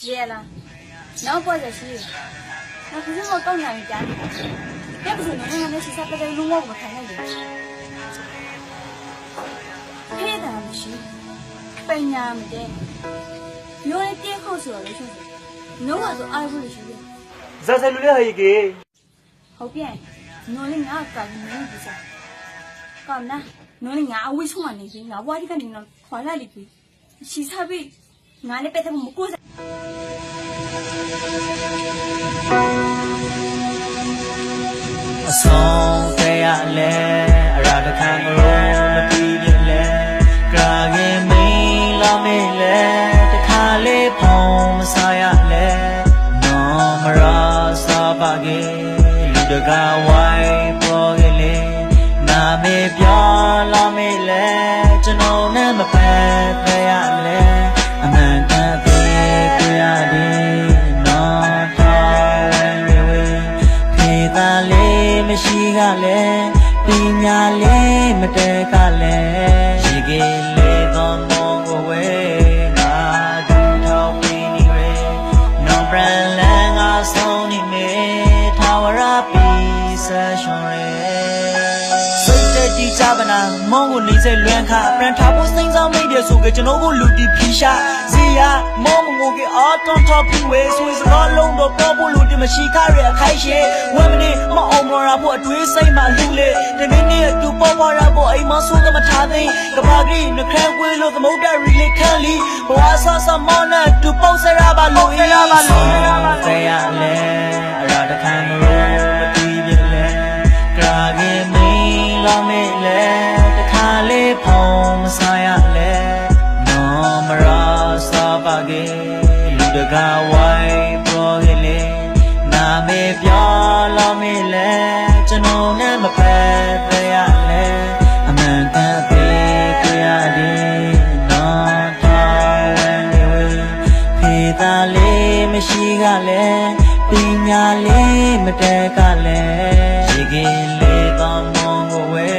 耶啦，那不是是，那可是我刚养家的，要不是那那些啥，大家弄我不看那个，黑的不是，白伢没得，有的点好吃的就是，弄我都爱不了是的。咋才录了一个？后边，弄的伢干的没不啥，干那，弄的伢为什么那些，伢我这个人快来的去，其他比，伢的白他们过噻。Song kaya le, arada kangaroo mati le, krage me la me le, tekale pom saya le, no mara sabage, ludaga wai proge le, na me pya la me le, jano ne ma pet kaya le, aman ka pe kaya le, no ta we we, pita le. မရှိကလည်းပညာလေးမတဲကလည်းရေကလေးသောမောကိုဝဲငါဒူထောင်နေနေရနောင်ပရန်လန်ငါဆုံးနေမေထာဝရပီဆက်ရှောင်းရဲစိတ်တက်ကြည်ကြပါနာမောင်းကိုနေစေလွမ်းခပြန်ထားဖို့စိမ့်ဆောင်မိတဲ့ဆိုကကျွန်တော်ကိုလူတီဖီရှာဇီယာမောင်းမငိုကအော်တွန်ထော်ဖီဝဲဆိုစကားလုံးတော့ပေါ်ဖို့လူတီမရှိခရအခိုက်ရှေဝဲမနေမအောင်မော်ရာဖို့အတွေးစိတ်မှလူလေတနေ့နေ့အတူပေါ်ပေါ်ရဖို့အိမ်မဆိုးကမထားသိကဘာကြီးနှခမ်းကွေးလို့သမုဒ္ဒရီလေးခန့်လီဘဝဆဆမောင်းနဲ့တူပေါစရပါလို့ရပါလို့ရလေအရာတခမ်းရိုးမတီးပြလေကရာကြီးမင်းလာမေလေတခါလေးဖုံးမဆိုင်ရလေနော်မရာစာပါကေလူတကာဝိုင်းပေါ်ကလေးနာမေပြောလာမေလေကျွန်တော်နဲ့မဖက်ပြရလေအမှန်ကန်ပေးကြရတယ်နော်ထားဝဲနေဝဲဖေးသားလေးမရှိကလည်းပညာလေးမတဲကလည်းရေကလေးသောမောင်းကိုဝဲ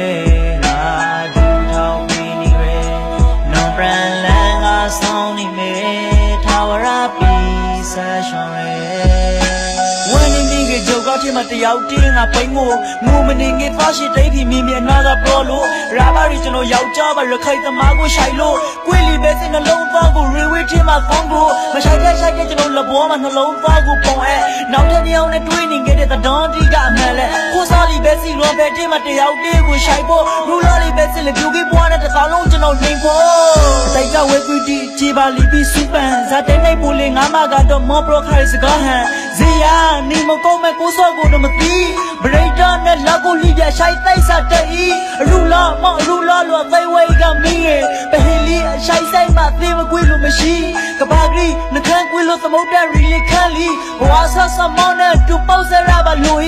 ငါဒူထောင်ပြီးနေရနောင်ပရန်လန်ငါဆောင်နေမေထာဝရပီဆက်ရှောင်းရဲဝဲနေနေကကြောက်ကတိမတယောက်တင်းငါပိန်ကိုငိုမနေငယ်သွားရှိတိတ်ပြီးမြင်မြင်နာကပရောလို့ရာဘာရီကျွန်တော်ယောက်ျားပါရခိုင်သမားကိုရှိုင်လို့ကွေးလီပဲစင်နှလုံးသားကိုရေဝေးချင်းမှာကောင်းကိုမဆိုင်တဲ့ကျွန်တော်လက်ဘောမှာနှလုံးသားကိုပုံအဲနောက်တစ်ယောက်နဲ့တွေးနေခဲ့တဲ့တတော်တီကအမှန်လဲကိုစားလီပဲစီရောပဲတင်းမတယောက်တင်းကိုရှိုင်ဖို့ရူလာလီပဲစင်လေပြူကြီးပွားတဲ့တစ်ခါလုံးကျွန်တော်လိန်ဖို့အတိုက်ကဝဲကွီတီခြေပါလီပြီးစူပန်ဇာတဲ့နိုင်ပိုလေငါမကတော့မောပရိုခိုင်စကားဟန်ဇီယာနီမကောမဲ့ကိုစောကိုတော့မသိဘရိတ်တာနဲ့လက်ကိုလိပြရှိုင်သိုက်စားတဲ့ဤရူလာမောရူလာလို့သိဝဲကမင်းရဲ့ပဟီလီအရှိုင်ဆိုင်မှာသေမကွေးလို့မရှိကဘာဂရီနှခမ်းကွေးလို့သမုဒ္ဒရီလေးခန့်လီဘဝဆဆမောင်းနဲ့တူပေါစရပါလို့